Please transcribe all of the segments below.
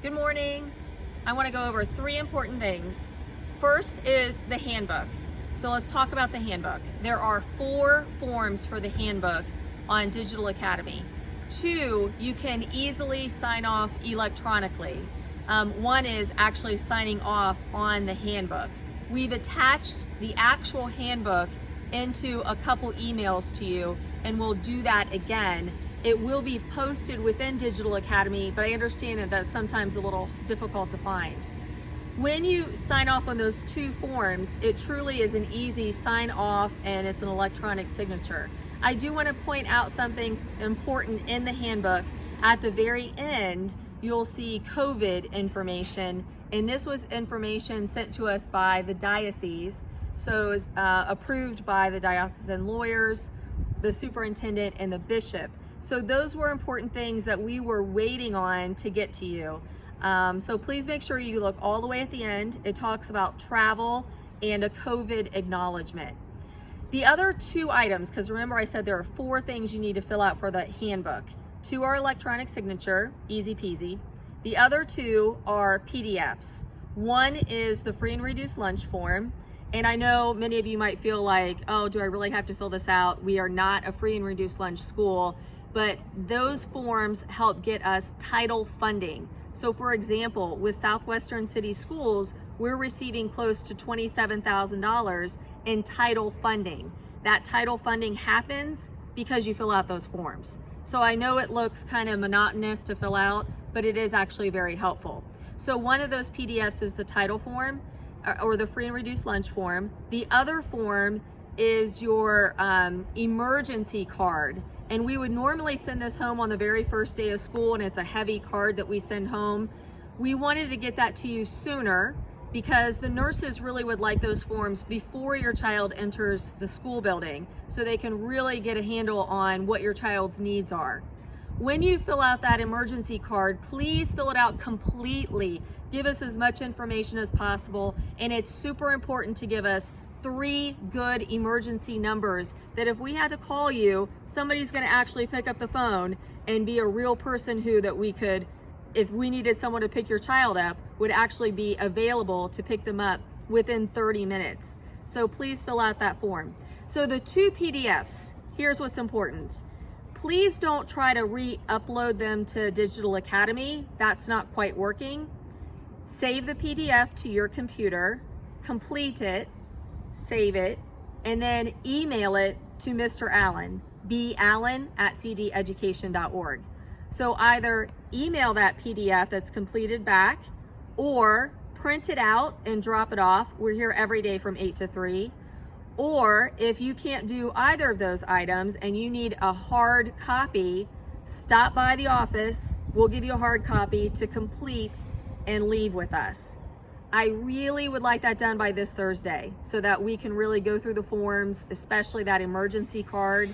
Good morning. I want to go over 3 important things. First is the handbook. So let's talk about the handbook. There are 4 forms for the handbook on Digital Academy. 2 you can easily sign off electronically. 1 is actually signing off on the handbook. We've attached the actual handbook into a couple emails to you, and we'll do that again. It will be posted within Digital Academy, but I understand that that's sometimes a little difficult to find. When you sign off on those 2 forms, it truly is an easy sign off and it's an electronic signature. I do want to point out something important in the handbook. At the very end, you'll see COVID information, and this was information sent to us by the diocese. So it was approved by the diocesan lawyers, the superintendent, and the bishop. So those were important things that we were waiting on to get to you. So please make sure you look all the way at the end. It talks about travel and a COVID acknowledgement. The other 2 items, because remember I said there are 4 things you need to fill out for the handbook. 2 are electronic signature, easy peasy. The other 2 are PDFs. 1 is the free and reduced lunch form. And I know many of you might feel like, oh, do I really have to fill this out? We are not a free and reduced lunch school, but those forms help get us title funding. So for example, with Southwestern City Schools, we're receiving close to $27,000 in title funding. That title funding happens because you fill out those forms. So I know it looks kind of monotonous to fill out, but it is actually very helpful. So one of those PDFs is the title form, or the free and reduced lunch form. The other form is your emergency card. And we would normally send this home on the very first day of school, and it's a heavy card that we send home. We wanted to get that to you sooner because the nurses really would like those forms before your child enters the school building, so they can really get a handle on what your child's needs are. When you fill out that emergency card, please fill it out completely. Give us as much information as possible, and it's super important to give us 3 good emergency numbers that if we had to call you, somebody's going to actually pick up the phone and be a real person that we could, if we needed someone to pick your child up, would actually be available to pick them up within 30 minutes. So please fill out that form. So the 2 PDFs, here's what's important. Please don't try to re-upload them to Digital Academy. That's not quite working. Save the PDF to your computer, complete it, save it, and then email it to Mr. Allen, ballen@cdeducation.org. So either email that PDF that's completed back, or print it out and drop it off. We're here every day from 8 to 3. Or if you can't do either of those items and you need a hard copy, stop by the office. We'll give you a hard copy to complete and leave with us. I really would like that done by this Thursday so that we can really go through the forms, especially that emergency card.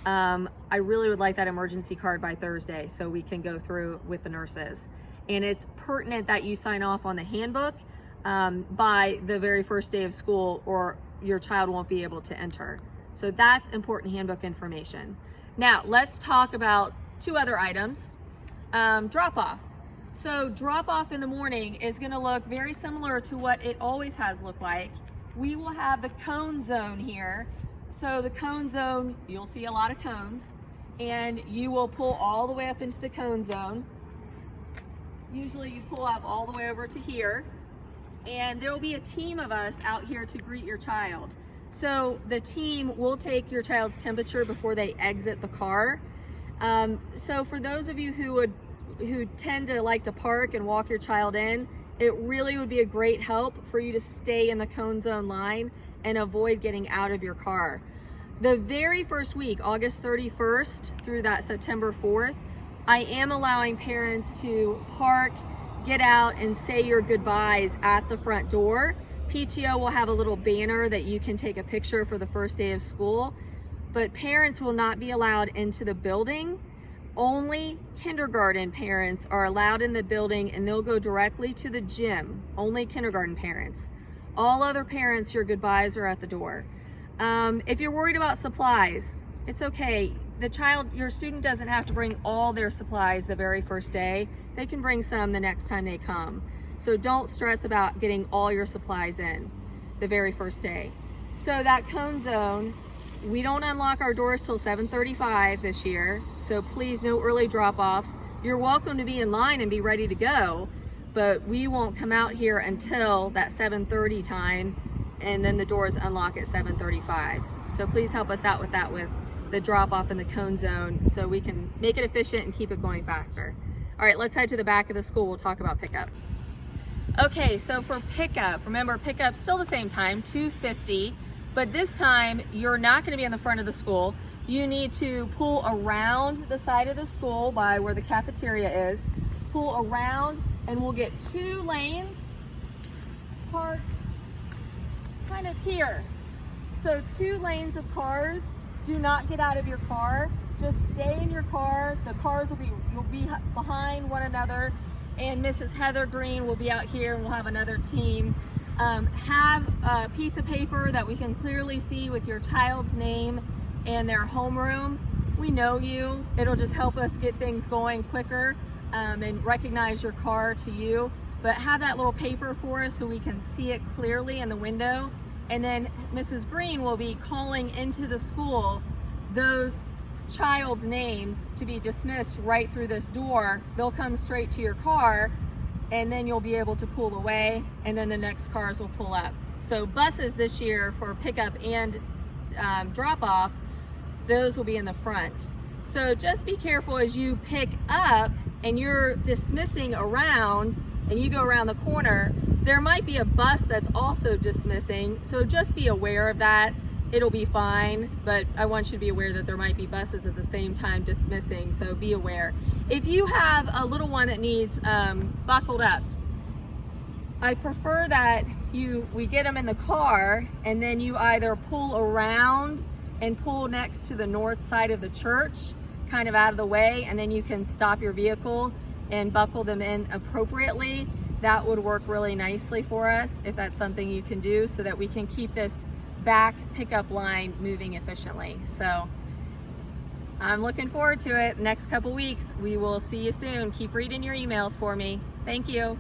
I really would like that emergency card by Thursday so we can go through with the nurses. And it's pertinent that you sign off on the handbook by the very first day of school, or your child won't be able to enter. So that's important handbook information. Now let's talk about 2 other items. Drop-off. So drop-off in the morning is going to look very similar to what it always has looked like. We will have the cone zone here. So the cone zone, you'll see a lot of cones, and you will pull all the way up into the cone zone. Usually you pull up all the way over to here, and there will be a team of us out here to greet your child. So the team will take your child's temperature before they exit the car. So for those of you who tend to like to park and walk your child in, it really would be a great help for you to stay in the cone zone line and avoid getting out of your car. The very first week, August 31st through that September 4th, I am allowing parents to park, get out, and say your goodbyes at the front door. PTO will have a little banner that you can take a picture for the first day of school, but parents will not be allowed into the building. Only kindergarten parents are allowed in the building, and they'll go directly to the gym. Only kindergarten parents. All other parents, your goodbyes are at the door. If you're worried about supplies, it's okay. your student doesn't have to bring all their supplies the very first day. They can bring some the next time they come. So don't stress about getting all your supplies in the very first day. So that cone zone, we don't unlock our doors till 7:35 this year. So please, no early drop-offs. You're welcome to be in line and be ready to go, but we won't come out here until that 7:30 time, and then the doors unlock at 7:35. So please help us out with that, with the drop-off in the cone zone, so we can make it efficient and keep it going faster. All right, let's head to the back of the school. We'll talk about pickup. Okay, so for pickup, remember pickup's still the same time, 2:50, but this time you're not going to be in the front of the school. You need to pull around the side of the school by where the cafeteria is. Pull around, and we'll get 2 lanes parked kind of here. So 2 lanes of cars. Do not get out of your car. Just stay in your car. The cars you'll be behind one another, and Mrs. Heather Green will be out here, and we'll have another team. Have a piece of paper that we can clearly see with your child's name and their homeroom. We know you. It'll just help us get things going quicker and recognize your car to you. But have that little paper for us so we can see it clearly in the window. And then Mrs. Green will be calling into the school those child's names to be dismissed right through this door. They'll come straight to your car, and then you'll be able to pull away, and then the next cars will pull up. So buses this year for pickup and drop off, those will be in the front. So just be careful as you pick up and you're dismissing around and you go around the corner, there might be a bus that's also dismissing. So just be aware of that. It'll be fine, but I want you to be aware that there might be buses at the same time dismissing, so be aware. If you have a little one that needs buckled up, I prefer that we get them in the car, and then you either pull around and pull next to the north side of the church, kind of out of the way, and then you can stop your vehicle and buckle them in appropriately. That would work really nicely for us if that's something you can do, so that we can keep this back pickup line moving efficiently. So I'm looking forward to it. Next couple weeks. We will see you soon. Keep reading your emails for me. Thank you.